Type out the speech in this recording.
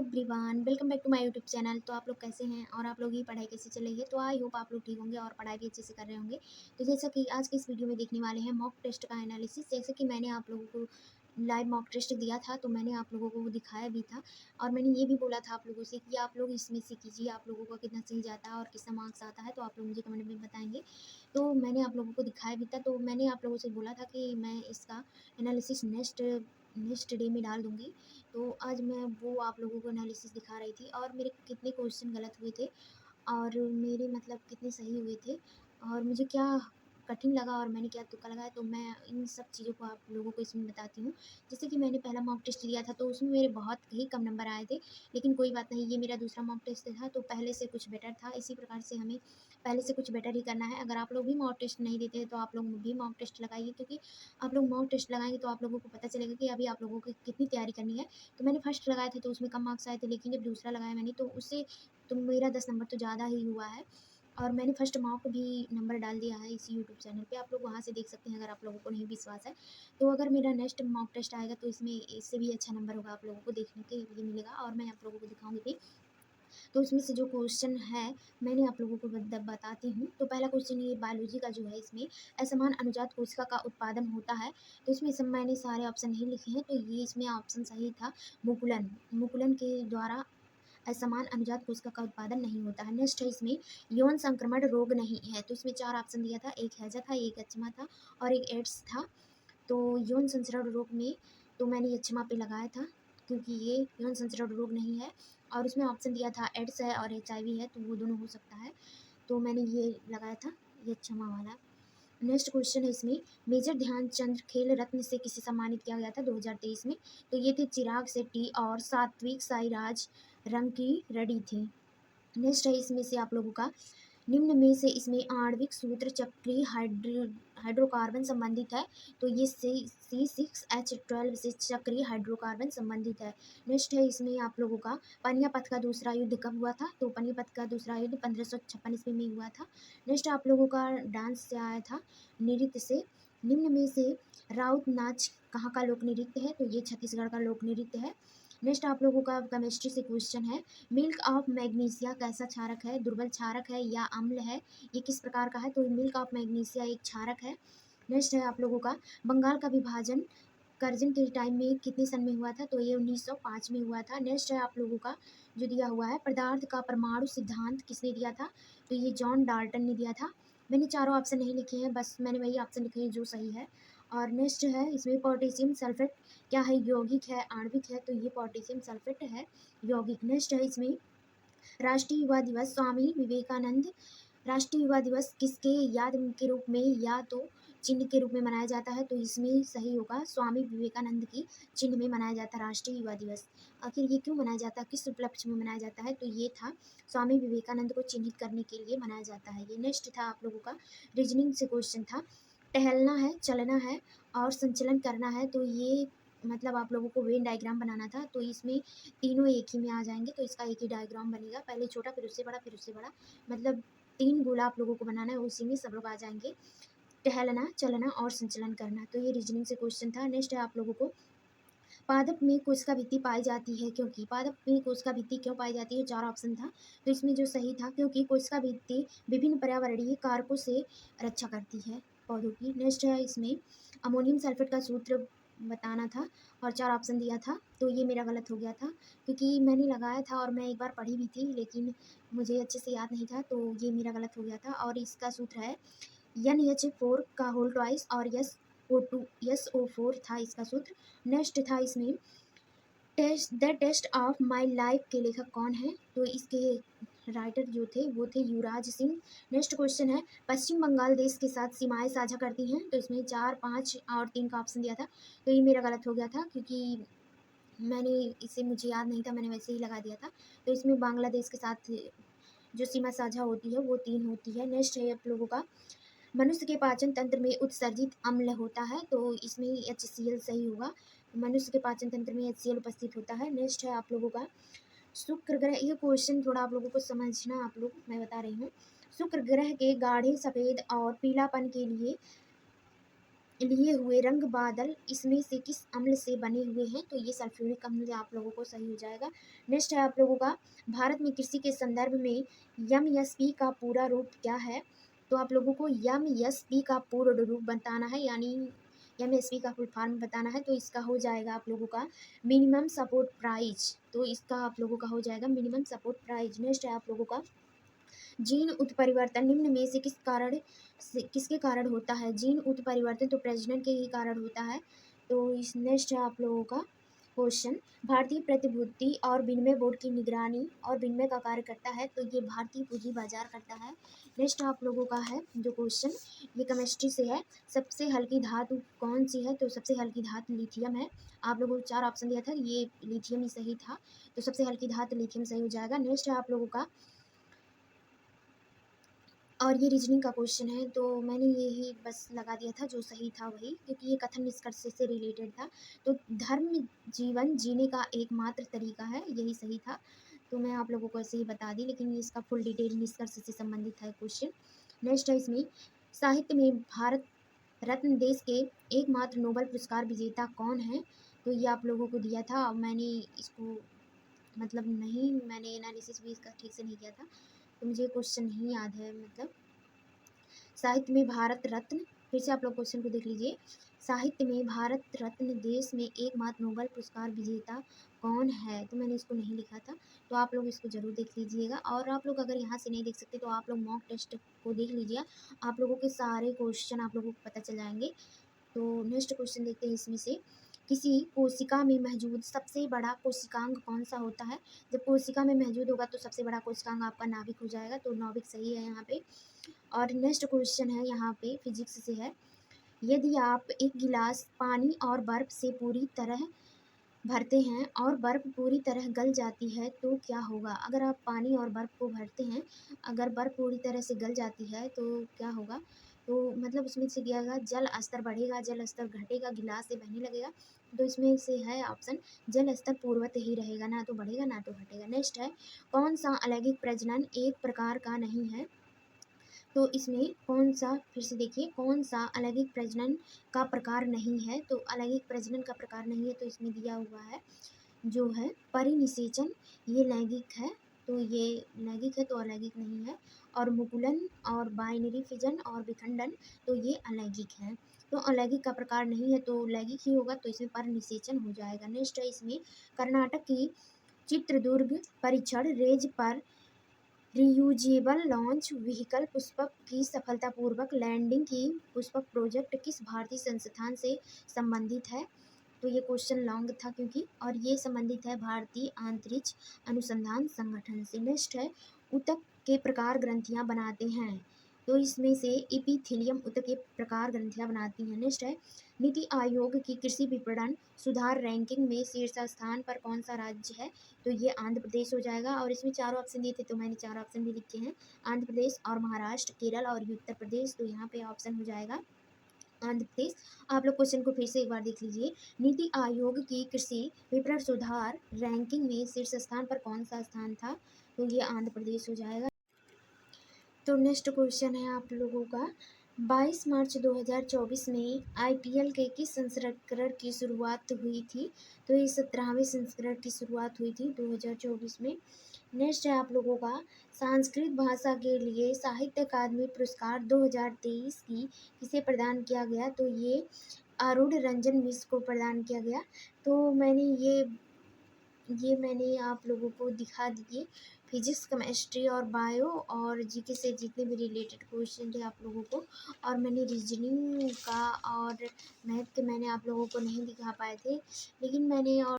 Everyone, welcome back to my YouTube channel. तो आप लोग कैसे हैं और आप लोग की पढ़ाई कैसी चल रही है? तो आई होप आप लोग ठीक होंगे और पढ़ाई भी अच्छे से कर रहे होंगे। तो जैसा कि आज के इस वीडियो में देखने वाले हैं मॉक टेस्ट का एनालिसिस। जैसे कि मैंने आप लोगों को लाइव मॉक टेस्ट दिया था, तो मैंने आप लोगों को वो दिखाया भी था और मैंने ये भी बोला था आप लोगों से कि आप लोग इसमें से कीजिए, आप लोगों का कितना सही जाता है और कितना मार्क्स आता है, तो आप लोग मुझे कमेंट में बताएंगे। तो मैंने आप लोगों को दिखाया भी था, तो मैंने आप लोगों से बोला था कि मैं इसका एनालिसिस नेक्स्ट डे में डाल दूँगी। तो आज मैं वो आप लोगों को एनालिसिस दिखा रही थी और मेरे कितने क्वेश्चन गलत हुए थे और मेरे मतलब कितने सही हुए थे और मुझे क्या कठिन लगा और मैंने क्या तुक्का लगाया, तो मैं इन सब चीज़ों को आप लोगों को इसमें बताती हूँ। जैसे कि मैंने पहला मॉक टेस्ट दिया था, तो उसमें मेरे बहुत ही कम नंबर आए थे, लेकिन कोई बात नहीं, ये मेरा दूसरा मॉक टेस्ट था, तो पहले से कुछ बेटर था। इसी प्रकार से हमें पहले से कुछ बेटर ही करना है। अगर आप लोग भी मॉक टेस्ट नहीं देते हैं, तो आप लोग भी मॉक टेस्ट लगाइए, क्योंकि आप लोग मॉक टेस्ट लगाएंगे तो आप लोगों को पता चलेगा कि अभी आप लोगों को कितनी तैयारी करनी है। तो मैंने फर्स्ट लगाया था, तो उसमें कम मार्क्स आए थे, लेकिन जब दूसरा लगाया मैंने, तो उससे तो मेरा 10 नंबर तो ज़्यादा ही हुआ है और मैंने फर्स्ट मॉक भी नंबर डाल दिया है इसी यूट्यूब चैनल पे। आप लोग वहाँ से देख सकते हैं अगर आप लोगों को नहीं विश्वास है। तो अगर मेरा नेक्स्ट मॉक टेस्ट आएगा, तो इसमें इससे भी अच्छा नंबर होगा, आप लोगों को देखने के लिए मिलेगा और मैं आप लोगों को दिखाऊंगी भी। तो उसमें से जो क्वेश्चन है मैंने आप लोगों को बताती हूँ। तो पहला क्वेश्चन ये बायोलॉजी का जो है, इसमें असमान अनुजात कोशिका का उत्पादन होता है। तो इसमें सब मैंने सारे ऑप्शन नहीं लिखे हैं, तो ये इसमें ऑप्शन सही था मुकुलन। मुकुलन के द्वारा असमान अनुजात कोशिका का उत्पादन नहीं होता है। नेक्स्ट है इसमें यौन संक्रमण रोग नहीं है। तो इसमें चार ऑप्शन दिया था, एक हैजा था, एक एचमा था और एक एड्स था। तो यौन संचरण रोग में तो मैंने एचमा पे लगाया था, क्योंकि ये यौन संचरण रोग नहीं है। और उसमें ऑप्शन दिया था एड्स है और एचआईवी है, तो वो दोनों हो सकता है, तो मैंने ये लगाया था, ये एचमा वाला। नेक्स्ट क्वेश्चन है इसमें मेजर ध्यानचंद खेल रत्न से किसे सम्मानित किया गया था 2023 में? तो ये थे चिराग शेट्टी और सात्विक साईराज रंकी रेड्डी थे। नेक्स्ट है इसमें से आप लोगों का निम्न में से इसमें आणविक सूत्र चक्रीय हाइड्रोकार्बन संबंधित है। तो ये C6H12 से चक्रीय हाइड्रोकार्बन संबंधित है। नेक्स्ट है इसमें आप लोगों का पानीपत का दूसरा युद्ध कब हुआ था? तो पानीपत का दूसरा युद्ध 1556 ईस्वी में हुआ था। नेक्स्ट आप लोगों का डांस से आया था, नृत्य से। निम्न में से राउत नाच कहाँ का लोक नृत्य है? तो ये छत्तीसगढ़ का लोक नृत्य है। नेक्स्ट आप लोगों का केमिस्ट्री से क्वेश्चन है, मिल्क ऑफ मैग्नीशिया कैसा क्षारक है? दुर्बल क्षारक है या अम्ल है? ये किस प्रकार का है? तो मिल्क ऑफ मैग्नीशिया एक क्षारक है। नेक्स्ट है आप लोगों का बंगाल का विभाजन करजन के टाइम में कितने सन में हुआ था? तो ये 1905 में हुआ था। नेक्स्ट है आप लोगों का जो दिया हुआ है, पदार्थ का परमाणु सिद्धांत किसने दिया था? तो ये जॉन डाल्टन ने दिया था। मैंने चारों ऑप्शन नहीं लिखे हैं, बस मैंने वही ऑप्शन लिखे हैं जो सही है। और नेक्स्ट है इसमें पोटेशियम सल्फेट क्या है? यौगिक है, आणविक है? तो ये पोटेशियम सल्फेट है, यौगिक। नेक्स्ट है इसमें राष्ट्रीय युवा दिवस स्वामी विवेकानंद, राष्ट्रीय युवा दिवस किसके याद के रूप में या तो चिन्ह के रूप में मनाया जाता है? तो इसमें सही होगा स्वामी विवेकानंद की चिन्ह में मनाया जाता है राष्ट्रीय युवा दिवस। आखिर ये क्यों मनाया जाता है, किस उपलक्ष्य में मनाया जाता है? तो ये था स्वामी विवेकानंद को चिन्हित करने के लिए मनाया जाता है। ये नेक्स्ट था आप लोगों का रीजनिंग से क्वेश्चन था, टहलना है, चलना है और संचलन करना है। तो ये मतलब आप लोगों को वेन डायग्राम बनाना था, तो इसमें तीनों एक ही में आ जाएंगे, तो इसका एक ही डायग्राम बनेगा, पहले छोटा फिर उससे बड़ा फिर उससे बड़ा, मतलब 3 गोला आप लोगों को बनाना है, उसी में सब लोग आ जाएंगे। टहलना, चलना और संचलन करना। तो ये रीजनिंग से क्वेश्चन था। नेक्स्ट है आप लोगों को पादप में कोशिका भित्ति पाई जाती है क्योंकि, पादप में कोशिका भित्ति क्यों पाई जाती है? 4 ऑप्शन था, तो इसमें जो सही था क्योंकि कोशिका भित्ति विभिन्न पर्यावरणीय कारकों से रक्षा करती है पौधों की। नेक्स्ट है इसमें अमोनियम सल्फेट का सूत्र बताना था और 4 ऑप्शन दिया था, तो ये मेरा गलत हो गया था क्योंकि मैंने लगाया था और मैं एक बार पढ़ी भी थी, लेकिन मुझे अच्छे से याद नहीं था, तो ये मेरा गलत हो गया था। और इसका सूत्र है NH4 का होल ट्वाइस और SO4 था इसका सूत्र। नेक्स्ट था इसमें the test of my life के लेखक कौन है? तो इसके राइटर जो थे वो थे युवराज सिंह। नेक्स्ट क्वेश्चन है पश्चिम बंगाल देश के साथ सीमाएं साझा करती हैं? तो इसमें 4, 5 और 3 का ऑप्शन दिया था, तो ये मेरा गलत हो गया था क्योंकि मैंने इसे मुझे याद नहीं था, मैंने वैसे ही लगा दिया था। तो इसमें बांग्लादेश के साथ जो सीमा साझा होती है वो 3 होती है। नेक्स्ट है आप लोगों का मनुष्य के पाचन तंत्र में उत्सर्जित अम्ल होता है, तो इसमें HCl सही होगा। मनुष्य के पाचन तंत्र में HCl उपस्थित होता है। नेक्स्ट है आप लोगों का शुक्र ग्रह, ये क्वेश्चन थोड़ा आप लोगों को समझना, आप लोग मैं बता रही हूँ। शुक्र ग्रह के गाढ़े सफेद और पीलापन के लिए लिए हुए रंग बादल इसमें से किस अम्ल से बने हुए हैं? तो ये सल्फ्यूरिक अम्ल आप लोगों को सही हो जाएगा। नेक्स्ट है आप लोगों का, भारत में कृषि के संदर्भ में एमएसपी का पूरा रूप क्या है? तो आप लोगों को एमएसपी का पूर्ण रूप बताना है, यानी एमएसपी का फुल फॉर्म बताना है। तो इसका हो जाएगा आप लोगों का मिनिमम सपोर्ट प्राइस। तो इसका आप लोगों का हो जाएगा मिनिमम सपोर्ट प्राइस। नेक्स्ट है आप लोगों का, जीन उत्परिवर्तन निम्न में से किसके कारण होता है? जीन उत्परिवर्तन तो प्रजनन के ही कारण होता है। तो इस नेक्स्ट है आप लोगों का क्वेश्चन, भारतीय प्रतिभूति और विनिमय बोर्ड की निगरानी और विनिमय का कार्य करता है। तो ये भारतीय पूंजी बाजार करता है। नेक्स्ट आप लोगों का है जो क्वेश्चन, ये केमिस्ट्री से है, सबसे हल्की धातु कौन सी है? तो सबसे हल्की धातु लिथियम है। आप लोगों को 4 ऑप्शन दिया था, ये लिथियम ही सही था। तो सबसे हल्की धातु लिथियम सही हो जाएगा। नेक्स्ट है आप लोगों का, और ये रीजनिंग का क्वेश्चन है, तो मैंने यही बस लगा दिया था, जो सही था वही, क्योंकि ये कथन निष्कर्ष से रिलेटेड था। तो धर्म जीवन जीने का एकमात्र तरीका है, यही सही था। तो मैं आप लोगों को ऐसे ही बता दी, लेकिन इसका फुल डिटेल निष्कर्ष से संबंधित है क्वेश्चन। नेक्स्ट है इसमें, साहित्य में भारत रत्न देश के एकमात्र नोबेल पुरस्कार विजेता कौन है? तो ये आप लोगों को दिया था, और मैंने इसको मतलब नहीं, मैंने एनालिसिस भी इसका ठीक से नहीं किया था, तो मुझे क्वेश्चन नहीं याद है। मतलब साहित्य में भारत रत्न, फिर से आप लोग क्वेश्चन को देख लीजिए, साहित्य में भारत रत्न देश में एकमात्र नोबेल पुरस्कार विजेता कौन है? तो मैंने इसको नहीं लिखा था, तो आप लोग इसको जरूर देख लीजिएगा। और आप लोग अगर यहाँ से नहीं देख सकते तो आप लोग मॉक टेस्ट को देख लीजिए, आप लोगों के सारे क्वेश्चन आप लोगों को पता चल जाएंगे। तो नेक्स्ट क्वेश्चन देखते हैं इसमें से, किसी कोशिका में मौजूद सबसे बड़ा कोशिकांग कौन सा होता है? जब कोशिका में मौजूद होगा तो सबसे बड़ा कोशिकांग आपका नाभिक हो जाएगा, तो नाभिक सही है यहाँ पे। और नेक्स्ट क्वेश्चन है यहाँ पे फिजिक्स से है, यदि आप एक गिलास पानी और बर्फ से पूरी तरह भरते हैं और बर्फ पूरी तरह गल जाती है तो क्या होगा? अगर आप पानी और बर्फ को भरते हैं, अगर बर्फ पूरी तरह से गल जाती है तो क्या होगा? तो मतलब उसमें से क्या होगा, जल स्तर बढ़ेगा, जल स्तर घटेगा, गिलास से बहने लगेगा। तो इसमें से है ऑप्शन, जल स्तर पूर्वत ही रहेगा, ना तो बढ़ेगा ना तो घटेगा। नेक्स्ट है, कौन सा अलैंगिक प्रजनन एक प्रकार का नहीं है? तो इसमें कौन सा, फिर से देखिए, कौन सा अलैंगिक प्रजनन का प्रकार नहीं है? तो अलैंगिक प्रजनन का प्रकार नहीं है, तो इसमें दिया हुआ है जो है परिनिषेचन, ये लैंगिक है, तो ये लैंगिक है, तो अलैंगिक नहीं है। और मुकुलन और बाइनरी फिजन और विखंडन, तो ये अलैंगिक है। तो अलैंगिक का प्रकार नहीं है, तो लैंगिक ही होगा, तो इसमें परिनिषेचन हो जाएगा। नेक्स्ट है इसमें, कर्नाटक की चित्रदुर्ग परीक्षण रेंज पर रियूजेबल लॉन्च व्हीकल पुष्पक की सफलतापूर्वक लैंडिंग की पुष्पक प्रोजेक्ट किस भारतीय संस्थान से संबंधित है? तो ये क्वेश्चन लॉन्ग था क्योंकि, और ये संबंधित है भारतीय अंतरिक्ष अनुसंधान संगठन से। नेक्स्ट है, ऊतक के प्रकार ग्रंथियां बनाते हैं, तो इसमें से इपिथीलियम ऊतक के प्रकार ग्रंथियां बनाती हैं। नेक्स्ट है, नीति आयोग की कृषि विपणन सुधार रैंकिंग में शीर्ष स्थान पर कौन सा राज्य है? तो ये आंध्र प्रदेश हो जाएगा। और इसमें 4 ऑप्शन दिए थे, तो मैंने 4 ऑप्शन भी लिखे हैं, आंध्र प्रदेश और महाराष्ट्र, केरल और उत्तर प्रदेश। तो यहाँ पे ऑप्शन हो जाएगा आंध्र प्रदेश। आप लोग क्वेश्चन को फिर से एक बार देख लीजिए, नीति आयोग की कृषि विपणन सुधार रैंकिंग में शीर्ष स्थान पर कौन सा स्थान था? तो ये आंध्र प्रदेश हो जाएगा। तो नेक्स्ट क्वेश्चन है आप लोगों का, 22 मार्च 2024 में आईपीएल के किस संस्करण की शुरुआत हुई थी? तो ये 17वें संस्करण की शुरुआत हुई थी 2024 में। नेक्स्ट है आप लोगों का, संस्कृत भाषा के लिए साहित्य अकादमी पुरस्कार 2023 की किसे प्रदान किया गया? तो ये अरुण रंजन मिश्र को प्रदान किया गया। तो मैंने आप लोगों को दिखा दिए फिजिक्स, केमिस्ट्री और बायो और जीके से जितने भी रिलेटेड क्वेश्चन थे आप लोगों को, और मैंने रीजनिंग का और मैथ के मैंने आप लोगों को नहीं दिखा पाए थे, लेकिन मैंने और